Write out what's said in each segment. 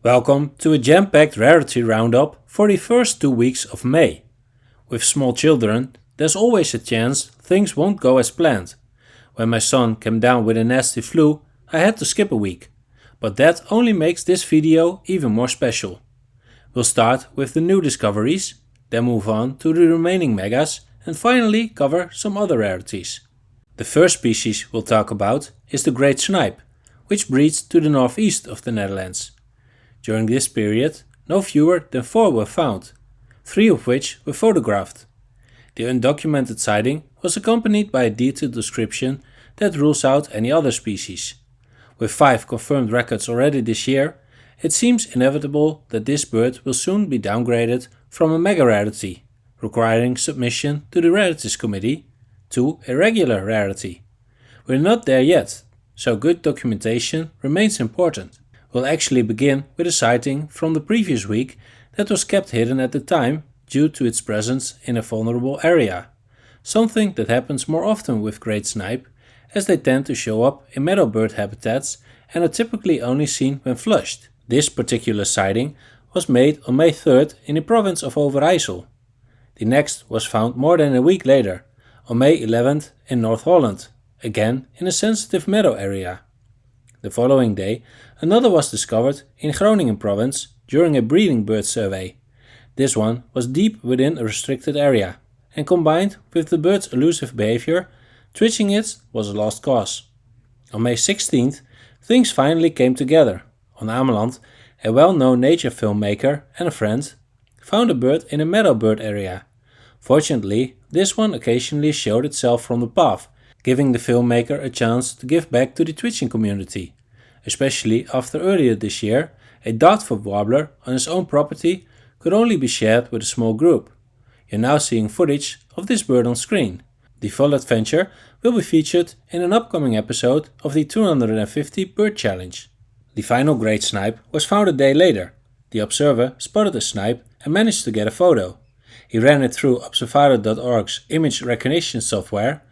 Welcome to a jam-packed rarity roundup for the first 2 weeks of May. With small children, there's always a chance things won't go as planned. When my son came down with a nasty flu, I had to skip a week. But that only makes this video even more special. We'll start with the new discoveries, then move on to the remaining megas, and finally cover some other rarities. The first species we'll talk about is the great snipe, which breeds to the northeast of the Netherlands. During this period, no fewer than 4 were found, 3 of which were photographed. The undocumented sighting was accompanied by a detailed description that rules out any other species. With 5 confirmed records already this year, it seems inevitable that this bird will soon be downgraded from a mega rarity, requiring submission to the Rarities Committee, to a regular rarity. We're not there yet, so good documentation remains important. We'll actually begin with a sighting from the previous week that was kept hidden at the time due to its presence in a vulnerable area, something that happens more often with great snipe, as they tend to show up in meadowbird habitats and are typically only seen when flushed. This particular sighting was made on May 3rd in the province of Overijssel. The next was found more than a week later, on May 11th in North Holland, again in a sensitive meadow area. The following day, another was discovered in Groningen province during a breeding bird survey. This one was deep within a restricted area, and combined with the bird's elusive behavior, twitching it was a lost cause. On May 16th, things finally came together. On Ameland, a well-known nature filmmaker and a friend found a bird in a meadowbird area. Fortunately, this one occasionally showed itself from the path, giving the filmmaker a chance to give back to the twitching community, especially after earlier this year a dart-foot warbler on his own property could only be shared with a small group. You're now seeing footage of this bird on screen. The full adventure will be featured in an upcoming episode of the 250 Bird Challenge. The final great snipe was found a day later. The observer spotted a snipe and managed to get a photo. He ran it through observator.org's image recognition software,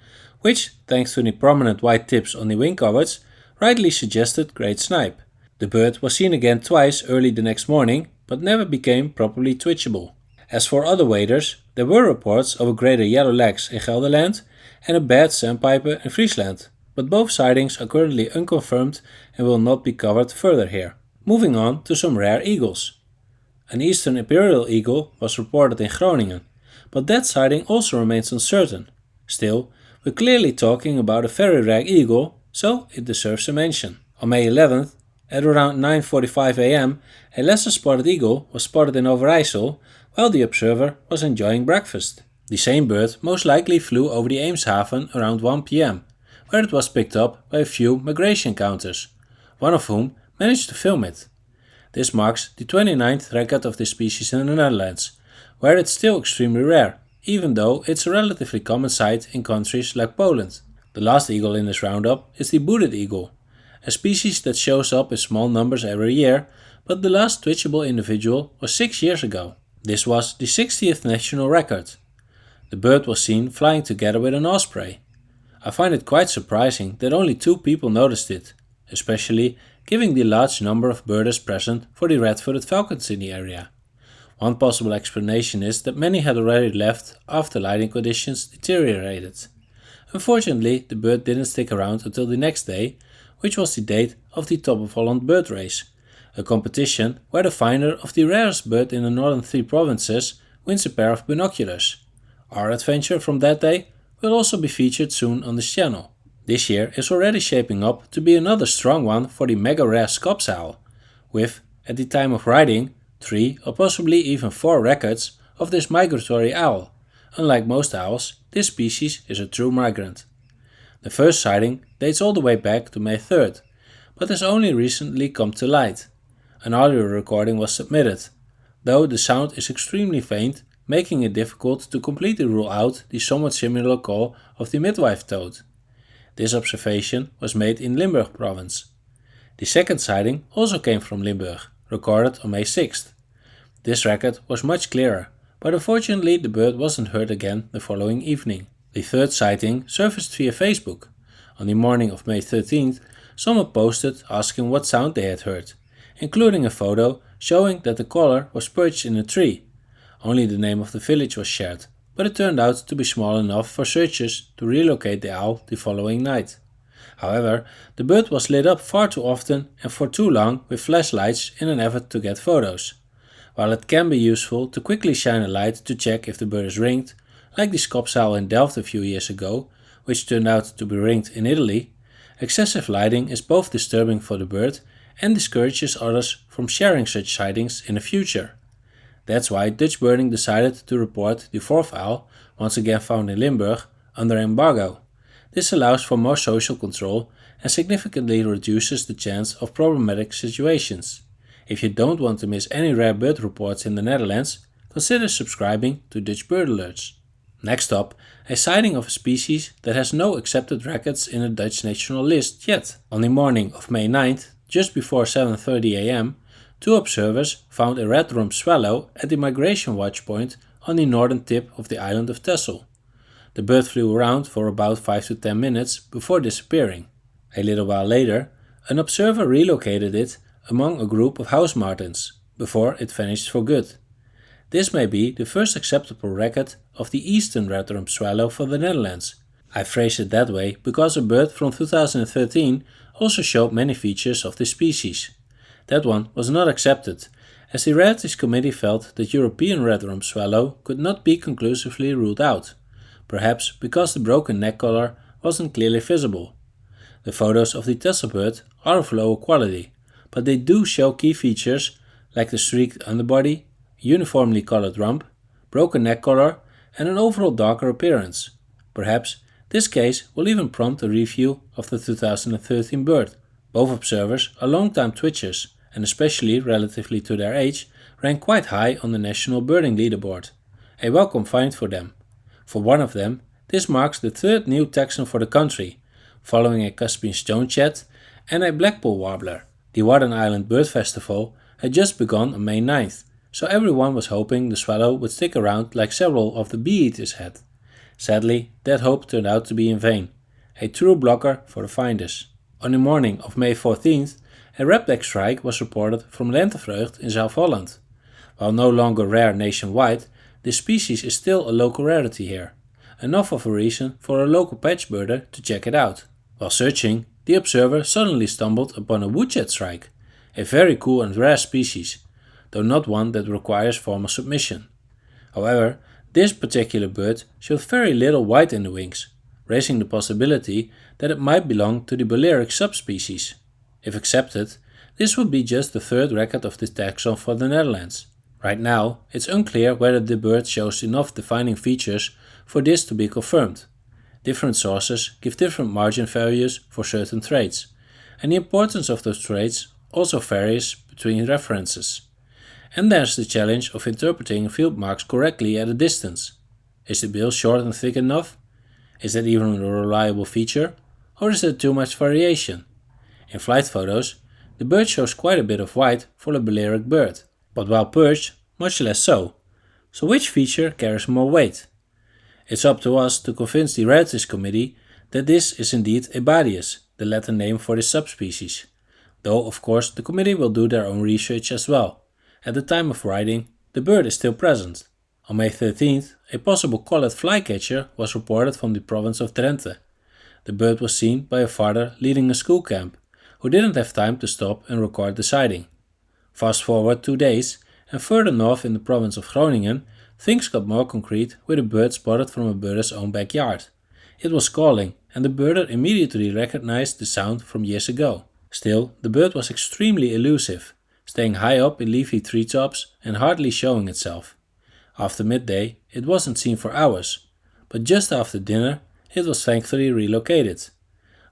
which, thanks to the prominent white tips on the wing coverts, rightly suggested great snipe. The bird was seen again twice early the next morning, but never became properly twitchable. As for other waders, there were reports of a greater yellowlegs in Gelderland and a bad sandpiper in Friesland, but both sightings are currently unconfirmed and will not be covered further here. Moving on to some rare eagles. An eastern imperial eagle was reported in Groningen, but that sighting also remains uncertain. Still, we're clearly talking about a very rare eagle, so it deserves a mention. On May 11th, at around 9:45 am, a lesser spotted eagle was spotted in Overijssel while the observer was enjoying breakfast. The same bird most likely flew over the Eemshaven around 1 pm, where it was picked up by a few migration counters, one of whom managed to film it. This marks the 29th record of this species in the Netherlands, where it's still extremely rare, even though it's a relatively common sight in countries like Poland. The last eagle in this roundup is the booted eagle, a species that shows up in small numbers every year, but the last twitchable individual was 6 years ago. This was the 60th national record. The bird was seen flying together with an osprey. I find it quite surprising that only 2 people noticed it, especially given the large number of birders present for the red-footed falcons in the area. One possible explanation is that many had already left after lighting conditions deteriorated. Unfortunately, the bird didn't stick around until the next day, which was the date of the Top of Holland bird race, a competition where the finder of the rarest bird in the northern 3 provinces wins a pair of binoculars. Our adventure from that day will also be featured soon on this channel. This year is already shaping up to be another strong one for the mega rare scops owl, with, at the time of writing, 3 or possibly even 4 records of this migratory owl. Unlike most owls, this species is a true migrant. The first sighting dates all the way back to May 3rd, but has only recently come to light. An audio recording was submitted, though the sound is extremely faint, making it difficult to completely rule out the somewhat similar call of the midwife toad. This observation was made in Limburg province. The second sighting also came from Limburg, recorded on May 6th. This record was much clearer, but unfortunately the bird wasn't heard again the following evening. The third sighting surfaced via Facebook. On the morning of May 13th, someone posted asking what sound they had heard, including a photo showing that the caller was perched in a tree. Only the name of the village was shared, but it turned out to be small enough for searchers to relocate the owl the following night. However, the bird was lit up far too often and for too long with flashlights in an effort to get photos. While it can be useful to quickly shine a light to check if the bird is ringed, like the scops owl in Delft a few years ago, which turned out to be ringed in Italy, excessive lighting is both disturbing for the bird and discourages others from sharing such sightings in the future. That's why Dutch Birding decided to report the fourth owl, once again found in Limburg, under embargo. This allows for more social control and significantly reduces the chance of problematic situations. If you don't want to miss any rare bird reports in the Netherlands, consider subscribing to Dutch Bird Alerts. Next up, a sighting of a species that has no accepted records in the Dutch national list yet. On the morning of May 9th, just before 7:30 am, two observers found a red-rumped swallow at the migration watch point on the northern tip of the island of Texel. The bird flew around for about 5 to 10 minutes before disappearing. A little while later, an observer relocated it among a group of house martins, before it vanished for good. This may be the first acceptable record of the eastern red-rumped swallow for the Netherlands. I phrase it that way because a bird from 2013 also showed many features of this species. That one was not accepted, as the Rarities Committee felt that European red-rumped swallow could not be conclusively ruled out, perhaps because the broken neck collar wasn't clearly visible. The photos of the Texel bird are of lower quality, but they do show key features like the streaked underbody, uniformly colored rump, broken neck collar, and an overall darker appearance. Perhaps this case will even prompt a review of the 2013 bird. Both observers are long-time twitchers, and especially relatively to their age, rank quite high on the national birding leaderboard. A welcome find for them. For one of them, this marks the third new taxon for the country, following a Caspian stonechat and a blackpoll warbler. The Wadden Island Bird Festival had just begun on May 9th, so everyone was hoping the swallow would stick around like several of the bee-eaters had. Sadly, that hope turned out to be in vain, a true blocker for the finders. On the morning of May 14th, a red-backed shrike was reported from Lentevreugd in Zuid-Holland. While no longer rare nationwide, this species is still a local rarity here, enough of a reason for a local patch birder to check it out. While searching, the observer suddenly stumbled upon a woodchat shrike, a very cool and rare species, though not one that requires formal submission. However, this particular bird showed very little white in the wings, raising the possibility that it might belong to the Balearic subspecies. If accepted, this would be just the third record of this taxon for the Netherlands. Right now, it's unclear whether the bird shows enough defining features for this to be confirmed. Different sources give different margin values for certain traits, and the importance of those traits also varies between references. And there's the challenge of interpreting field marks correctly at a distance. Is the bill short and thick enough? Is that even a reliable feature? Or is there too much variation? In flight photos, the bird shows quite a bit of white for a Balearic bird, but while perched, much less so. So which feature carries more weight? It's up to us to convince the Rarities Committee that this is indeed a Badius, the Latin name for this subspecies. Though of course the committee will do their own research as well. At the time of writing, the bird is still present. On May 13th, a possible collared flycatcher was reported from the province of Drenthe. The bird was seen by a father leading a school camp, who didn't have time to stop and record the sighting. Fast forward 2 days, and further north in the province of Groningen, things got more concrete with a bird spotted from a birder's own backyard. It was calling, and the birder immediately recognized the sound from years ago. Still, the bird was extremely elusive, staying high up in leafy treetops and hardly showing itself. After midday, it wasn't seen for hours, but just after dinner, it was thankfully relocated.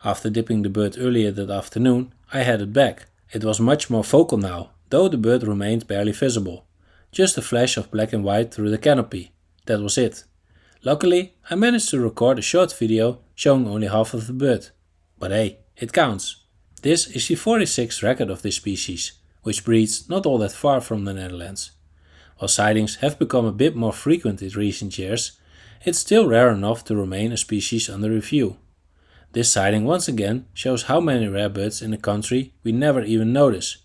After dipping the bird earlier that afternoon, I headed back. It was much more vocal now, though the bird remained barely visible. Just a flash of black and white through the canopy. That was it. Luckily, I managed to record a short video showing only half of the bird. But hey, it counts. This is the 46th record of this species, which breeds not all that far from the Netherlands. While sightings have become a bit more frequent in recent years, it's still rare enough to remain a species under review. This sighting once again shows how many rare birds in the country we never even notice.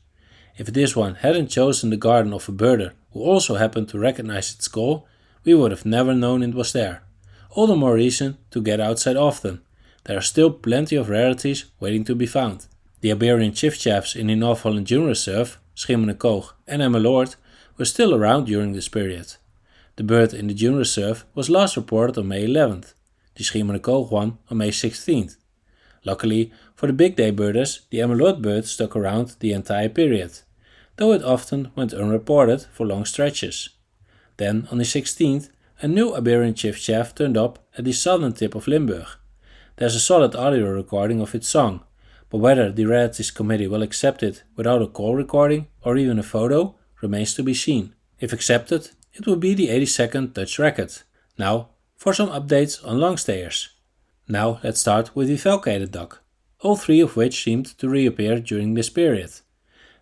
If this one hadn't chosen the garden of a birder who also happened to recognize its call, we would have never known it was there. All the more reason to get outside often. There are still plenty of rarities waiting to be found. The Iberian chiffchaffs in the North Holland Dune Reserve, Schimmenekoog and Emmeloord, were still around during this period. The bird in the Dune Reserve was last reported on May 11th, the Schimmenekoog one on May 16th. Luckily for the big day birders, the Emmeloord bird stuck around the entire period, though it often went unreported for long stretches. Then on the 16th, a new Iberian chiffchaff turned up at the southern tip of Limburg. There's a solid audio recording of its song, but whether the Rarities Committee will accept it without a call recording or even a photo remains to be seen. If accepted, it will be the 82nd Dutch record. Now for some updates on longstayers. Now let's start with the falcated duck, all three of which seemed to reappear during this period.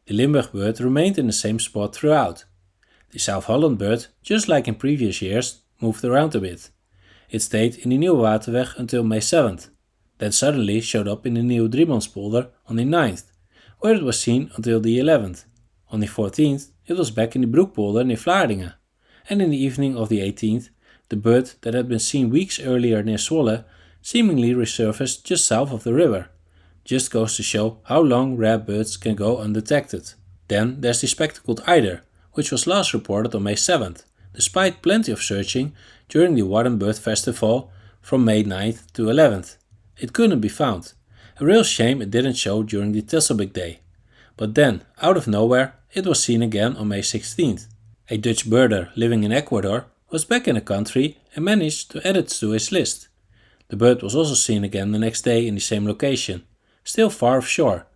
The Limburg bird remained in the same spot throughout. The South Holland bird, just like in previous years, moved around a bit. It stayed in the Nieuwe Waterweg until May 7th, then suddenly showed up in the Nieuwe Driemanspolder on the 9th, where it was seen until the 11th. On the 14th, it was back in the Broekpolder near Vlaardingen, and in the evening of the 18th, the bird that had been seen weeks earlier near Zwolle seemingly resurfaced just south of the river. Just goes to show how long rare birds can go undetected. Then there's the spectacled eider, which was last reported on May 7th, despite plenty of searching during the Wadden Bird Festival from May 9th to 11th. It couldn't be found. A real shame it didn't show during the Tesselbeek Day. But then, out of nowhere, it was seen again on May 16th. A Dutch birder living in Ecuador was back in the country and managed to add it to his list. The bird was also seen again the next day in the same location, still far offshore.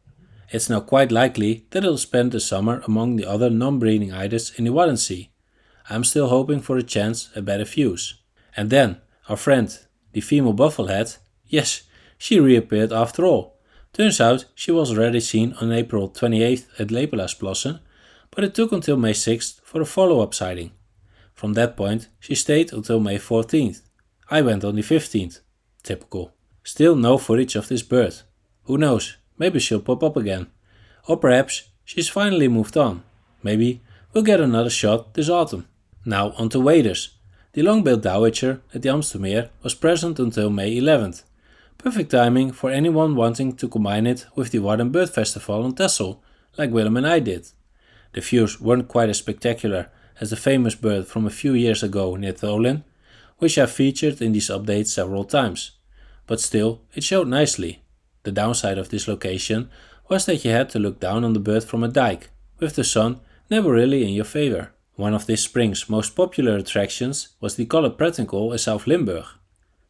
It's now quite likely that it'll spend the summer among the other non-breeding eiders in the Wadden Sea. I'm still hoping for a chance at better views. And then, our friend, the female bufflehead, yes, she reappeared after all. Turns out she was already seen on April 28th at Lepelasplossen, but it took until May 6th for a follow-up sighting. From that point, she stayed until May 14th. I went on the 15th. Typical. Still no footage of this bird. Who knows, maybe she'll pop up again. Or perhaps she's finally moved on. Maybe we'll get another shot this autumn. Now on to waders. The long-billed dowitcher at the Amstermeer was present until May 11th. Perfect timing for anyone wanting to combine it with the Wadden Bird Festival on Texel, like Willem and I did. The views weren't quite as spectacular as the famous bird from a few years ago near Tholin, which I've featured in these updates several times. But still, it showed nicely. The downside of this location was that you had to look down on the bird from a dike, with the sun never really in your favor. One of this spring's most popular attractions was the collared prettinkle in South Limburg.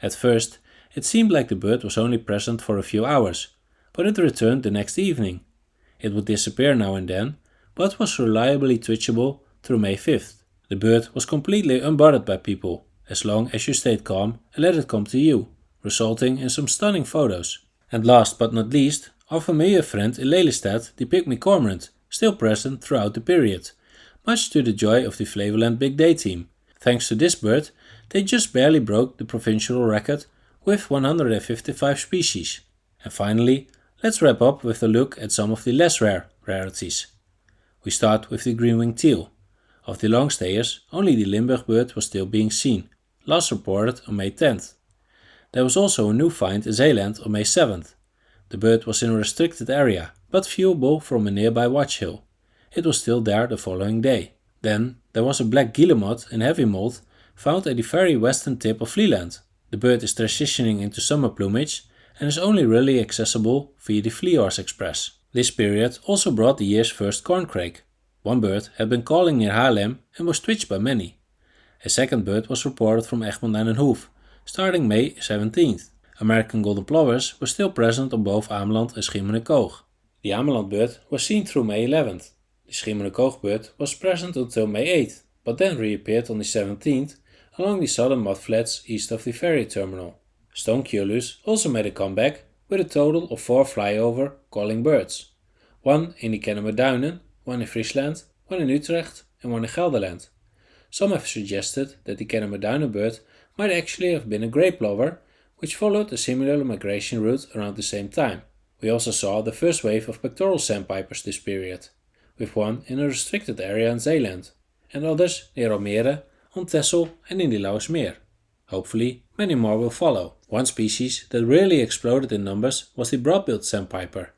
At first, it seemed like the bird was only present for a few hours, but it returned the next evening. It would disappear now and then, but was reliably twitchable through May 5th. The bird was completely unbothered by people, as long as you stayed calm and let it come to you, resulting in some stunning photos. And last but not least, our familiar friend in Lelystad, the pygmy cormorant, still present throughout the period, much to the joy of the Flevoland Big Day team. Thanks to this bird, they just barely broke the provincial record with 155 species. And finally, let's wrap up with a look at some of the less rare rarities. We start with the green-winged teal. Of the longstayers, only the Limburg bird was still being seen, last reported on May 10th. There was also a new find in Zeeland on May 7th. The bird was in a restricted area, but viewable from a nearby watch hill. It was still there the following day. Then there was a black guillemot in heavy mold found at the very western tip of Vlieland. The bird is transitioning into summer plumage and is only really accessible via the Vliehorse Express. This period also brought the year's first corncrake. One bird had been calling near Haarlem and was twitched by many. A second bird was reported from Egmond aan den Hoef, starting May 17th. American golden plovers were still present on both Ameland and Schimmenekoog. The Ameland bird was seen through May 11th. The Schimmenekoog bird was present until May 8th, but then reappeared on the 17th along the southern mudflats east of the ferry terminal. Stoneculus also made a comeback with a total of 4 flyover calling birds. One in the Kennemerduinen, one in Friesland, one in Utrecht and one in Gelderland. Some have suggested that the Kennemerduinen bird might actually have been a grey plover, which followed a similar migration route around the same time. We also saw the first wave of pectoral sandpipers this period. with one in a restricted area in Zeeland, and others near Almere, on Texel and in the Lauwersmeer. Hopefully, many more will follow. One species that really exploded in numbers was the broad-billed sandpiper.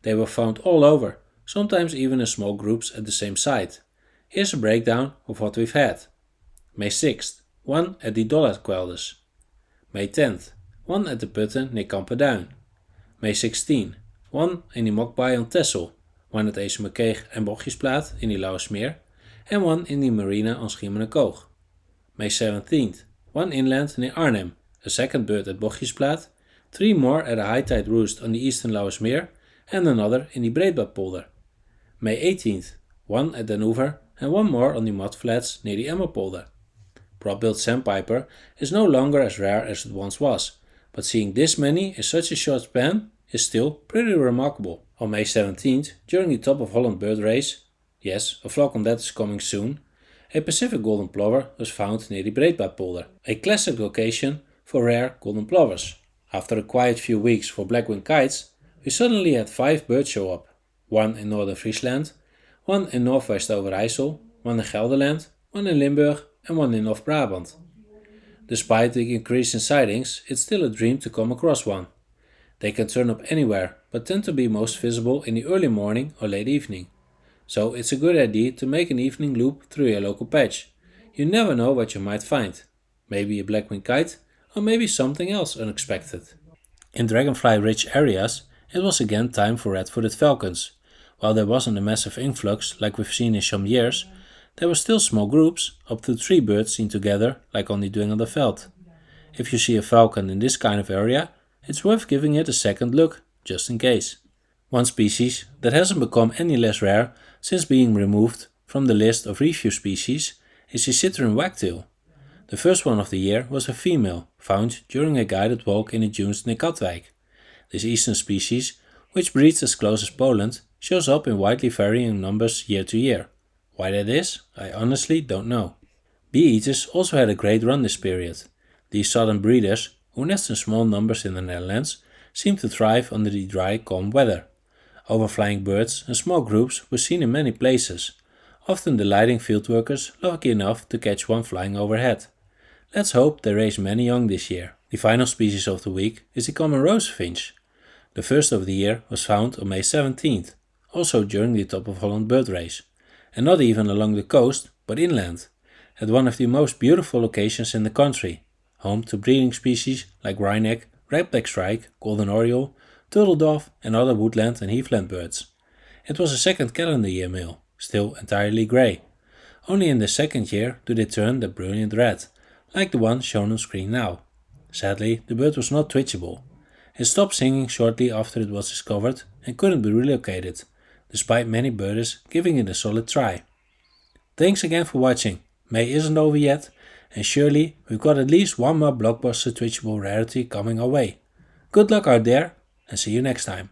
They were found all over, sometimes even in small groups at the same site. Here's a breakdown of what we've had. May 6th, one at the Dollardkwelders. May 10th, one at the Putten near Kampenduin. May 16th, one in the Mokbaai on Texel, one at Eesemekeeg en Bochtjesplaat in the Lauwersmeer, and one in the marina on Schiermonnikoog. May 17th, one inland near Arnhem, a second bird at Bochtjesplaat, 3 more at a high tide roost on the eastern Lauwersmeer, and another in the Breedbadpolder. May 18th, one at Den Oever and 1 more on the mudflats near the Emmerpolder. Broad-billed sandpiper is no longer as rare as it once was, but seeing this many in such a short span is still pretty remarkable. On May 17th, during the Top of Holland bird race, yes, a vlog on that is coming soon, a Pacific golden plover was found near the Breedbadpolder, a classic location for rare golden plovers. After a quiet few weeks for black-winged kites, we suddenly had 5 birds show up, 1 in northern Friesland, 1 in northwest Overijssel, 1 in Gelderland, 1 in Limburg and 1 in North Brabant. Despite the increase in sightings, it's still a dream to come across one. They can turn up anywhere, but tend to be most visible in the early morning or late evening. So it's a good idea to make an evening loop through your local patch. You never know what you might find. Maybe a black-winged kite, or maybe something else unexpected. In dragonfly-rich areas, it was again time for red-footed falcons. While there wasn't a massive influx like we've seen in some years, there were still small groups, up to 3 birds seen together like on the Dwingelderveld. If you see a falcon in this kind of area, it's worth giving it a second look, just in case. One species that hasn't become any less rare since being removed from the list of review species is the citrine wagtail. The first one of the year was a female, found during a guided walk in the dunes near Katwijk. This eastern species, which breeds as close as Poland, shows up in widely varying numbers year to year. Why that is, I honestly don't know. Bee-eaters also had a great run this period. These southern breeders, who nest in small numbers in the Netherlands, seem to thrive under the dry, calm weather. Overflying birds and small groups were seen in many places, often delighting fieldworkers lucky enough to catch one flying overhead. Let's hope they raise many young this year. The final species of the week is the common rosefinch. The first of the year was found on May 17th, also during the Top of Holland bird race, and not even along the coast, but inland, at one of the most beautiful locations in the country, home to breeding species like wryneck, red-backed shrike, golden oriole, turtledove and other woodland and heathland birds. It was a second calendar year male, still entirely grey. Only in the second year do they turn that brilliant red, like the one shown on screen now. Sadly, the bird was not twitchable. It stopped singing shortly after it was discovered and couldn't be relocated, despite many birders giving it a solid try. Thanks again for watching. May isn't over yet, and surely we've got at least one more blockbuster twitchable rarity coming our way. Good luck out there, and see you next time.